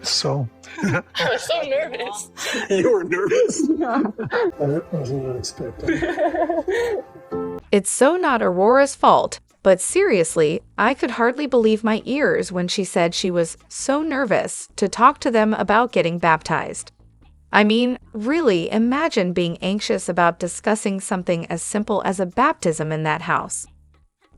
So, I was so nervous. You were nervous? that wasn't unexpected. It's so not Aurora's fault, but seriously, I could hardly believe my ears when she said she was so nervous to talk to them about getting baptized. I mean, really, imagine being anxious about discussing something as simple as a baptism in that house.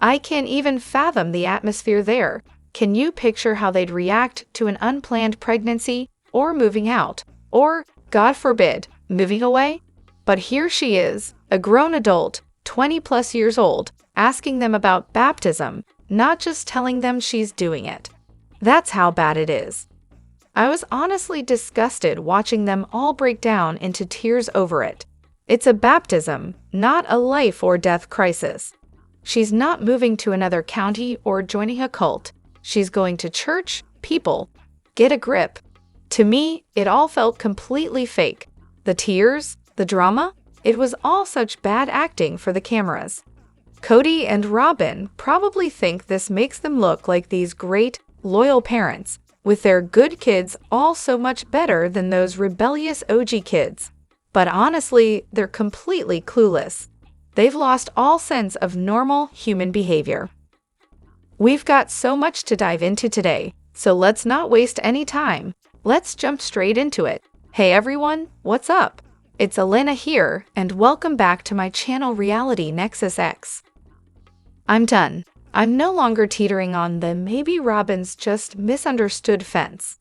I can't even fathom the atmosphere there. Can you picture how they'd react to an unplanned pregnancy, or moving out, or, God forbid, moving away? But here she is, a grown adult, 20+ years old, asking them about baptism, not just telling them she's doing it. That's how bad it is. I was honestly disgusted watching them all break down into tears over it. It's a baptism, not a life or death crisis. She's not moving to another county or joining a cult. She's going to church, people. Get a grip. To me, it all felt completely fake. The tears, the drama, it was all such bad acting for the cameras. Kody and Robyn probably think this makes them look like these great, loyal parents, with their good kids all so much better than those rebellious OG kids. But honestly, they're completely clueless. They've lost all sense of normal human behavior. We've got so much to dive into today, so let's not waste any time. Let's jump straight into it. Hey everyone, what's up? It's Elena here, and welcome back to my channel Reality Nexus X. I'm done. I'm no longer teetering on the maybe Robyn's just misunderstood fence.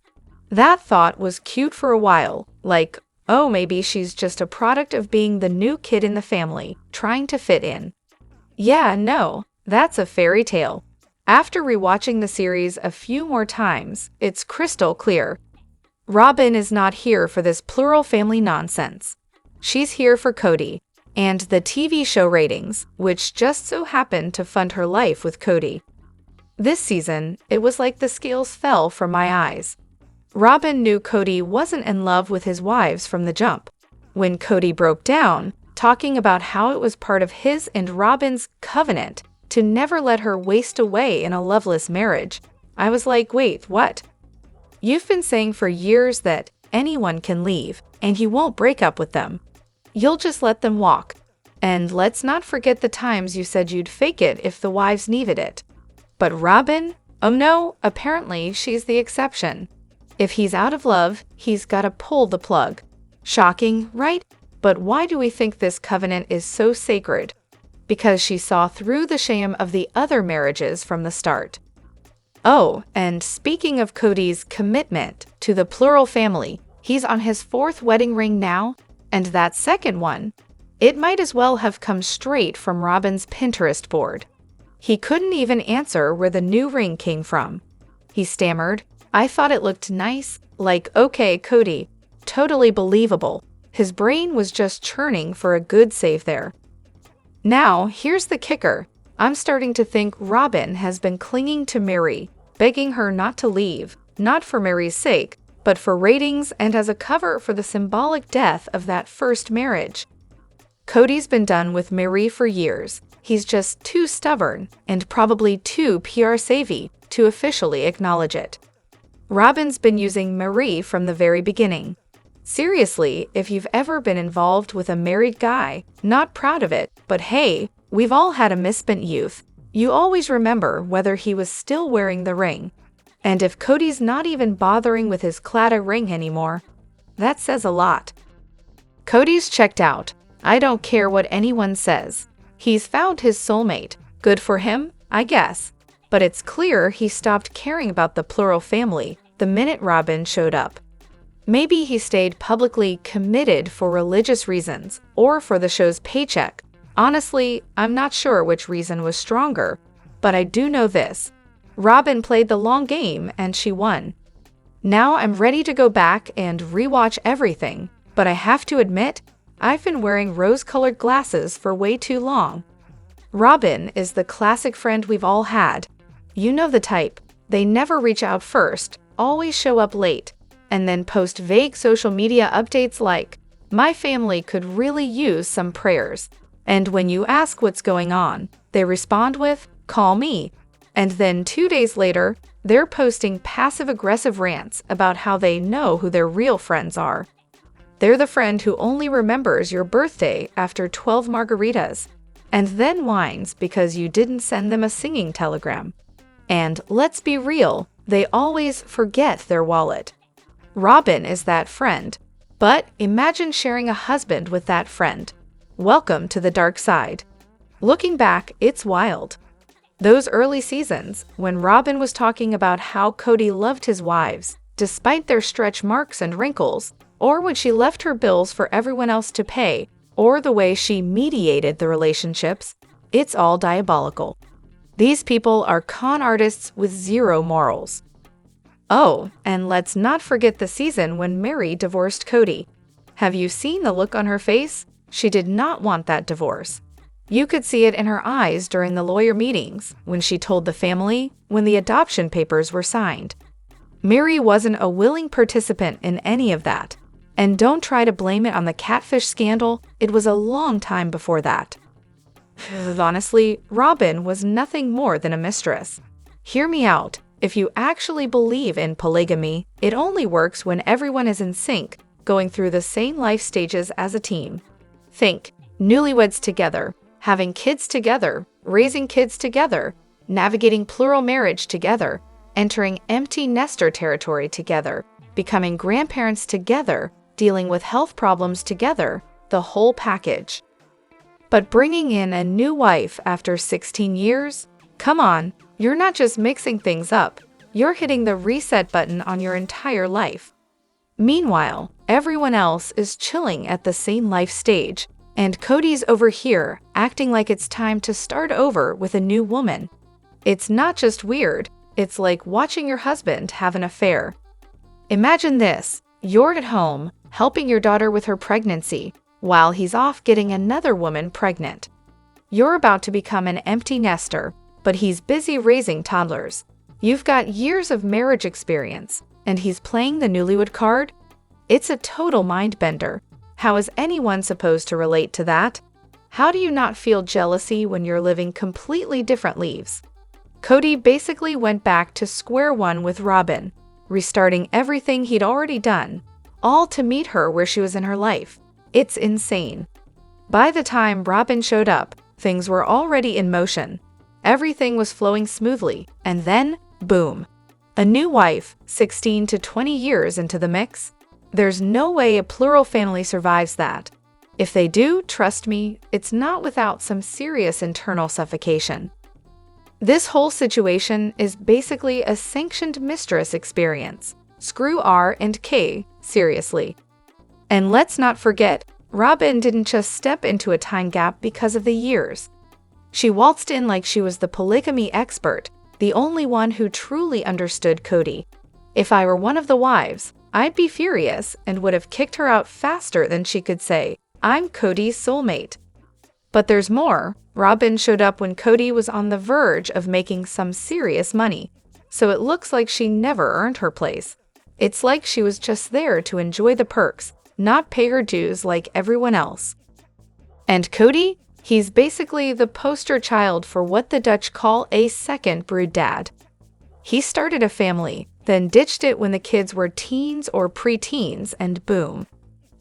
That thought was cute for a while, like, oh, maybe she's just a product of being the new kid in the family, trying to fit in. Yeah, no, that's a fairy tale. After rewatching the series a few more times, it's crystal clear. Robyn is not here for this plural family nonsense. She's here for Kody, and the TV show ratings, which just so happened to fund her life with Kody. This season, it was like the scales fell from my eyes. Robyn knew Kody wasn't in love with his wives from the jump. When Kody broke down, talking about how it was part of his and Robyn's covenant to never let her waste away in a loveless marriage, I was like, wait, what? You've been saying for years that anyone can leave, and you won't break up with them. You'll just let them walk. And let's not forget the times you said you'd fake it if the wives needed it. But Robyn? Oh no, apparently she's the exception. If he's out of love, he's gotta pull the plug. Shocking, right? But why do we think this covenant is so sacred? Because she saw through the shame of the other marriages from the start. Oh, and speaking of Kody's commitment to the plural family, he's on his 4th wedding ring now, and that second one, it might as well have come straight from Robyn's Pinterest board. He couldn't even answer where the new ring came from. He stammered, I thought it looked nice, like, okay, Kody, totally believable. His brain was just churning for a good save there. Now, here's the kicker. I'm starting to think Robyn has been clinging to Meri, begging her not to leave, not for Meri's sake, but for ratings and as a cover for the symbolic death of that first marriage. Kody's been done with Meri for years. He's just too stubborn and probably too PR savvy to officially acknowledge it. Robyn's been using Meri from the very beginning. Seriously, if you've ever been involved with a married guy, not proud of it, but hey, we've all had a misspent youth. You always remember whether he was still wearing the ring. And if Kody's not even bothering with his Claddagh ring anymore, that says a lot. Kody's checked out. I don't care what anyone says. He's found his soulmate. Good for him, I guess. But it's clear he stopped caring about the plural family the minute Robyn showed up. Maybe he stayed publicly committed for religious reasons or for the show's paycheck. Honestly, I'm not sure which reason was stronger, but I do know this. Robyn played the long game and she won. Now I'm ready to go back and rewatch everything, but I have to admit, I've been wearing rose-colored glasses for way too long. Robyn is the classic friend we've all had. You know the type. They never reach out first, always show up late, and then post vague social media updates like, my family could really use some prayers. And when you ask what's going on, they respond with, call me. And then 2 days later, they're posting passive-aggressive rants about how they know who their real friends are. They're the friend who only remembers your birthday after 12 margaritas, and then whines because you didn't send them a singing telegram. And let's be real, they always forget their wallet. Robyn is that friend, but imagine sharing a husband with that friend. Welcome to the dark side. Looking back, it's wild. Those early seasons, when Robyn was talking about how Kody loved his wives, despite their stretch marks and wrinkles, or when she left her bills for everyone else to pay, or the way she mediated the relationships, it's all diabolical. These people are con artists with zero morals. Oh, and let's not forget the season when Meri divorced Kody. Have you seen the look on her face? She did not want that divorce. You could see it in her eyes during the lawyer meetings, when she told the family, when the adoption papers were signed. Meri wasn't a willing participant in any of that. And don't try to blame it on the catfish scandal, it was a long time before that. Honestly, Robyn was nothing more than a mistress. Hear me out, if you actually believe in polygamy, it only works when everyone is in sync, going through the same life stages as a team. Think, newlyweds together, having kids together, raising kids together, navigating plural marriage together, entering empty nester territory together, becoming grandparents together, dealing with health problems together, the whole package. But bringing in a new wife after 16 years? Come on, you're not just mixing things up, you're hitting the reset button on your entire life. Meanwhile, everyone else is chilling at the same life stage, and Kody's over here acting like it's time to start over with a new woman. It's not just weird, it's like watching your husband have an affair. Imagine this, you're at home, helping your daughter with her pregnancy, while he's off getting another woman pregnant. You're about to become an empty nester, but he's busy raising toddlers. You've got years of marriage experience, and he's playing the newlywed card? It's a total mind bender. How is anyone supposed to relate to that? How do you not feel jealousy when you're living completely different lives? Kody basically went back to square one with Robyn, restarting everything he'd already done, all to meet her where she was in her life. It's insane. By the time Robyn showed up, things were already in motion. Everything was flowing smoothly, and then, boom. A new wife, 16 to 20 years into the mix? There's no way a plural family survives that. If they do, trust me, it's not without some serious internal suffocation. This whole situation is basically a sanctioned mistress experience. Screw R and K, seriously. And let's not forget, Robyn didn't just step into a time gap because of the years. She waltzed in like she was the polygamy expert, the only one who truly understood Kody. If I were one of the wives, I'd be furious and would have kicked her out faster than she could say, "I'm Kody's soulmate." But there's more. Robyn showed up when Kody was on the verge of making some serious money, so it looks like she never earned her place. It's like she was just there to enjoy the perks, not pay her dues like everyone else. And Kody? He's basically the poster child for what the Dutch call a second brood dad. He started a family, then ditched it when the kids were teens or preteens, and boom.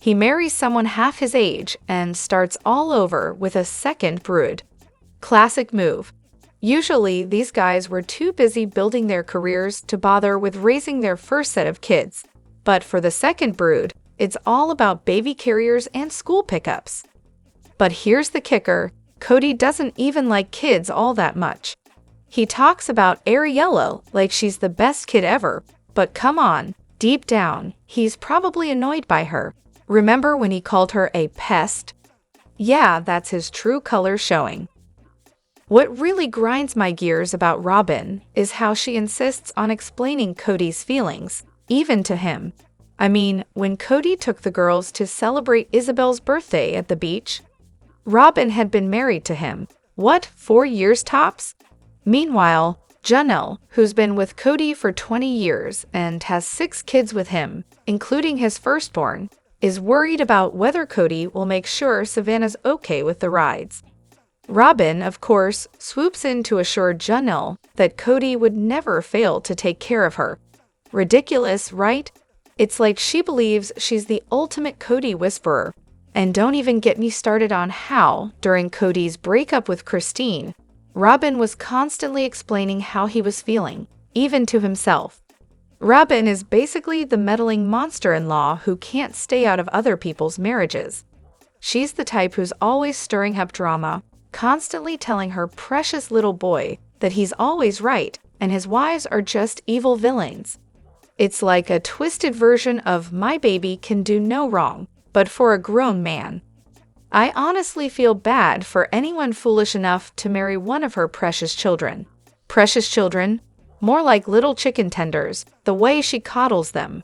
He marries someone half his age and starts all over with a second brood. Classic move. Usually, these guys were too busy building their careers to bother with raising their first set of kids. But for the second brood, it's all about baby carriers and school pickups. But here's the kicker, Kody doesn't even like kids all that much. He talks about Ariella like she's the best kid ever, but come on, deep down, he's probably annoyed by her. Remember when he called her a pest? Yeah, that's his true colors showing. What really grinds my gears about Robyn is how she insists on explaining Kody's feelings, even to him. I mean, when Kody took the girls to celebrate Isabel's birthday at the beach, Robyn had been married to him. What, 4 years tops? Meanwhile, Janelle, who's been with Kody for 20 years and has 6 kids with him, including his firstborn, is worried about whether Kody will make sure Savannah's okay with the rides. Robyn, of course, swoops in to assure Janelle that Kody would never fail to take care of her. Ridiculous, right? It's like she believes she's the ultimate Kody whisperer. And don't even get me started on how, during Kody's breakup with Christine, Robyn was constantly explaining how he was feeling, even to himself. Robyn is basically the meddling monster-in-law who can't stay out of other people's marriages. She's the type who's always stirring up drama, constantly telling her precious little boy that he's always right and his wives are just evil villains. It's like a twisted version of my baby can do no wrong, but for a grown man. I honestly feel bad for anyone foolish enough to marry one of her precious children. Precious children? More like little chicken tenders, the way she coddles them.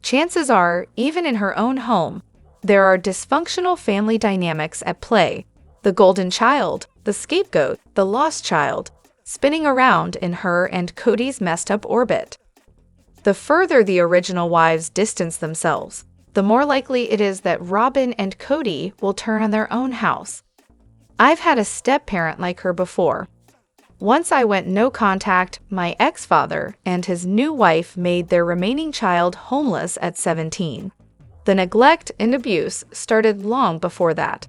Chances are, even in her own home, there are dysfunctional family dynamics at play. The golden child, the scapegoat, the lost child, spinning around in her and Kody's messed up orbit. The further the original wives distance themselves, the more likely it is that Robyn and Kody will turn on their own house. I've had a step-parent like her before. Once I went no contact, my ex-father and his new wife made their remaining child homeless at 17. The neglect and abuse started long before that.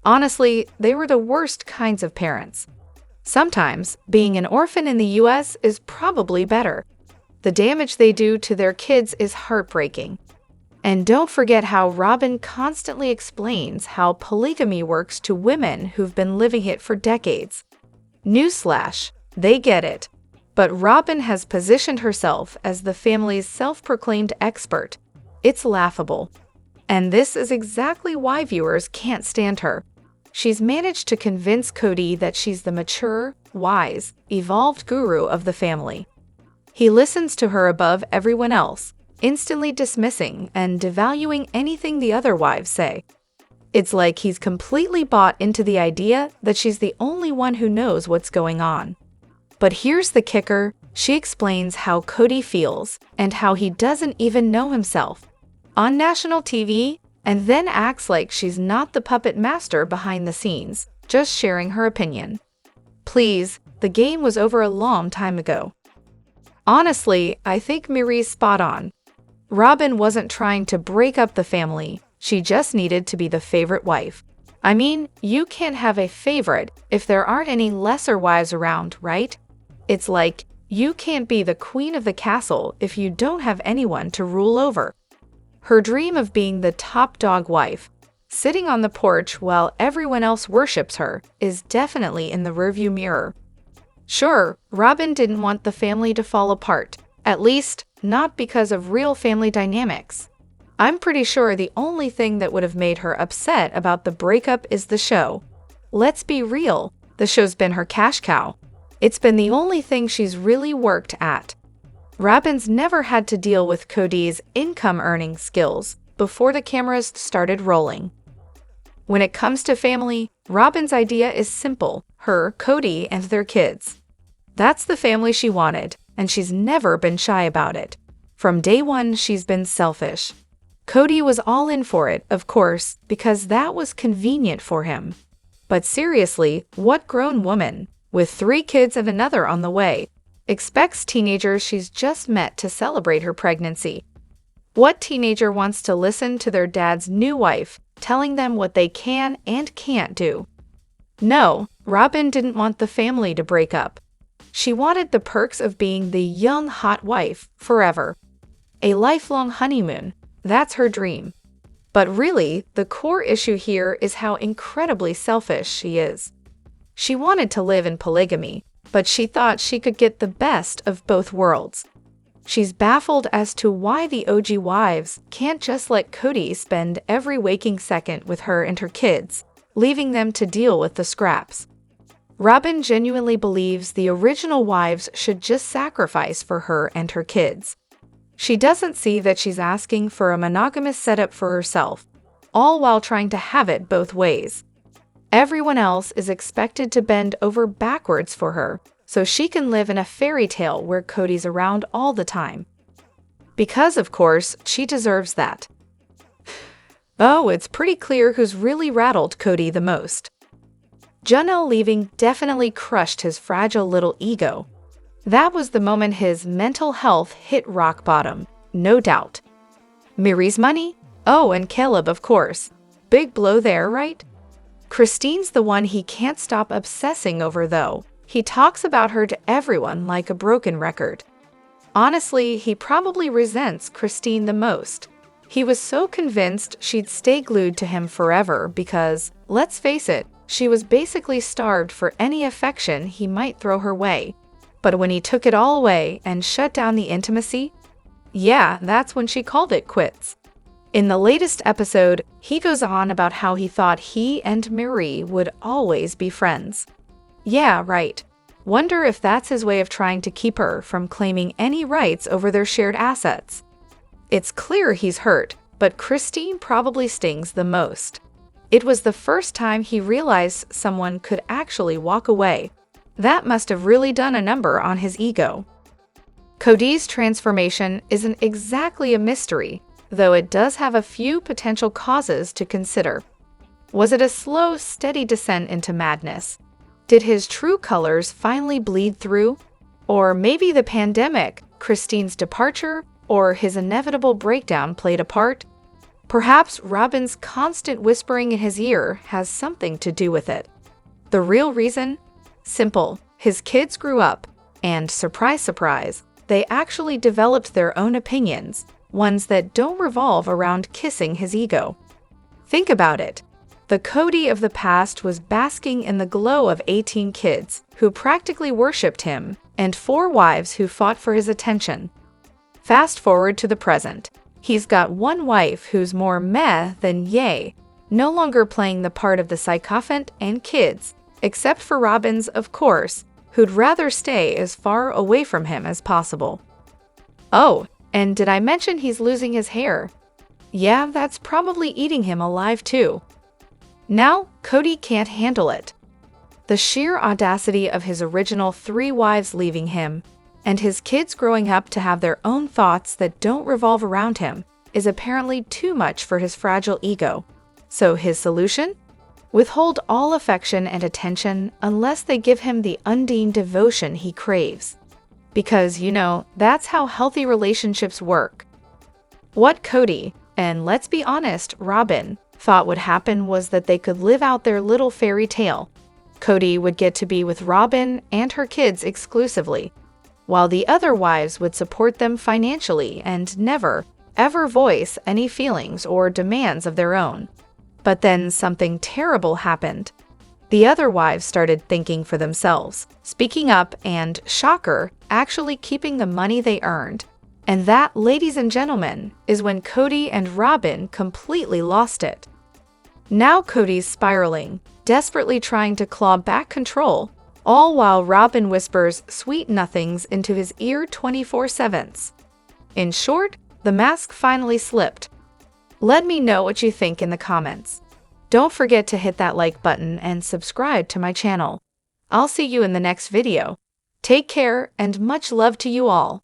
Honestly, they were the worst kinds of parents. Sometimes, being an orphan in the US is probably better. The damage they do to their kids is heartbreaking. And don't forget how Robyn constantly explains how polygamy works to women who've been living it for decades. Newsflash, they get it. But Robyn has positioned herself as the family's self-proclaimed expert. It's laughable. And this is exactly why viewers can't stand her. She's managed to convince Kody that she's the mature, wise, evolved guru of the family. He listens to her above everyone else, instantly dismissing and devaluing anything the other wives say. It's like he's completely bought into the idea that she's the only one who knows what's going on. But here's the kicker, she explains how Kody feels and how he doesn't even know himself on national TV, and then acts like she's not the puppet master behind the scenes, just sharing her opinion. Please, the game was over a long time ago. Honestly, I think Meri's spot on. Robyn wasn't trying to break up the family, she just needed to be the favorite wife. I mean, you can't have a favorite if there aren't any lesser wives around, right? It's like, you can't be the queen of the castle if you don't have anyone to rule over. Her dream of being the top dog wife, sitting on the porch while everyone else worships her, is definitely in the rearview mirror. Sure, Robyn didn't want the family to fall apart, at least not because of real family dynamics. I'm pretty sure the only thing that would have made her upset about the breakup is the show. Let's be real, the show's been her cash cow. It's been the only thing she's really worked at. Robyn's never had to deal with Kody's income-earning skills before the cameras started rolling. When it comes to family, Robyn's idea is simple, her, Kody, and their kids. That's the family she wanted, and she's never been shy about it. From day one, she's been selfish. Kody was all in for it, of course, because that was convenient for him. But seriously, what grown woman, with 3 kids and another on the way, expects teenagers she's just met to celebrate her pregnancy? What teenager wants to listen to their dad's new wife telling them what they can and can't do? No, Robyn didn't want the family to break up. She wanted the perks of being the young hot wife forever. A lifelong honeymoon, that's her dream. But really, the core issue here is how incredibly selfish she is. She wanted to live in polygamy, but she thought she could get the best of both worlds. She's baffled as to why the OG wives can't just let Kody spend every waking second with her and her kids, leaving them to deal with the scraps. Robyn genuinely believes the original wives should just sacrifice for her and her kids. She doesn't see that she's asking for a monogamous setup for herself, all while trying to have it both ways. Everyone else is expected to bend over backwards for her, so she can live in a fairy tale where Kody's around all the time. Because, of course, she deserves that. Oh, it's pretty clear who's really rattled Kody the most. Janelle leaving definitely crushed his fragile little ego. That was the moment his mental health hit rock bottom, no doubt. Meri's money? Oh, and Caleb, of course. Big blow there, right? Christine's the one he can't stop obsessing over, though. He talks about her to everyone like a broken record. Honestly, he probably resents Christine the most. He was so convinced she'd stay glued to him forever because, let's face it, she was basically starved for any affection he might throw her way. But when he took it all away and shut down the intimacy, yeah, that's when she called it quits. In the latest episode, he goes on about how he thought he and Meri would always be friends. Yeah, right. Wonder if that's his way of trying to keep her from claiming any rights over their shared assets. It's clear he's hurt, but Christine probably stings the most. It was the first time he realized someone could actually walk away. That must have really done a number on his ego. Kody's transformation isn't exactly a mystery, though it does have a few potential causes to consider. Was it a slow, steady descent into madness? Did his true colors finally bleed through? Or maybe the pandemic, Christine's departure, or his inevitable breakdown played a part? Perhaps Robyn's constant whispering in his ear has something to do with it. The real reason? Simple. His kids grew up, and surprise, surprise, they actually developed their own opinions, ones that don't revolve around kissing his ego. Think about it. The Kody of the past was basking in the glow of 18 kids who practically worshipped him and 4 wives who fought for his attention. Fast forward to the present. He's got one wife who's more meh than yay, no longer playing the part of the sycophant and kids, except for Robyn's, of course, who'd rather stay as far away from him as possible. Oh, and did I mention he's losing his hair? Yeah, that's probably eating him alive too. Now, Kody can't handle it. The sheer audacity of his original 3 wives leaving him, and his kids growing up to have their own thoughts that don't revolve around him, is apparently too much for his fragile ego. So his solution? Withhold all affection and attention unless they give him the undine devotion he craves. Because, that's how healthy relationships work. What Kody, and let's be honest, Robyn, thought would happen was that they could live out their little fairy tale. Kody would get to be with Robyn and her kids exclusively, while the other wives would support them financially and never, ever voice any feelings or demands of their own. But then something terrible happened. The other wives started thinking for themselves, speaking up and, shocker, actually keeping the money they earned. And that, ladies and gentlemen, is when Kody and Robyn completely lost it. Now Kody's spiraling, desperately trying to claw back control, all while Robyn whispers sweet nothings into his ear 24/7. In short, the mask finally slipped. Let me know what you think in the comments. Don't forget to hit that like button and subscribe to my channel. I'll see you in the next video. Take care and much love to you all.